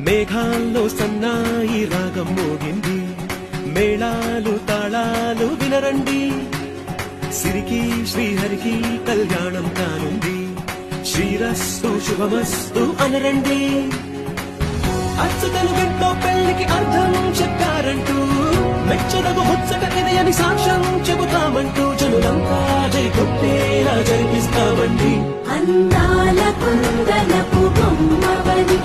మేఘాల్లో సన్నాయి రాగం మోగింది, మేళాలు తాళాలు వినరండి. సిరికి శ్రీహరికి కళ్యాణం కానుంది, శ్రీరస్తు శుభమస్తు అనరండి. అచ్చతను ఇంట్లో పెళ్లికి అర్థం చెప్పారంటూ, మెచ్చదగు ముచ్చట ఇది అని సాక్ష్యం చెబుతామంటూ, జనులంతా జై కొట్టేలా జరిపిస్తామండి. అందాల కుందనపు బొమ్మవని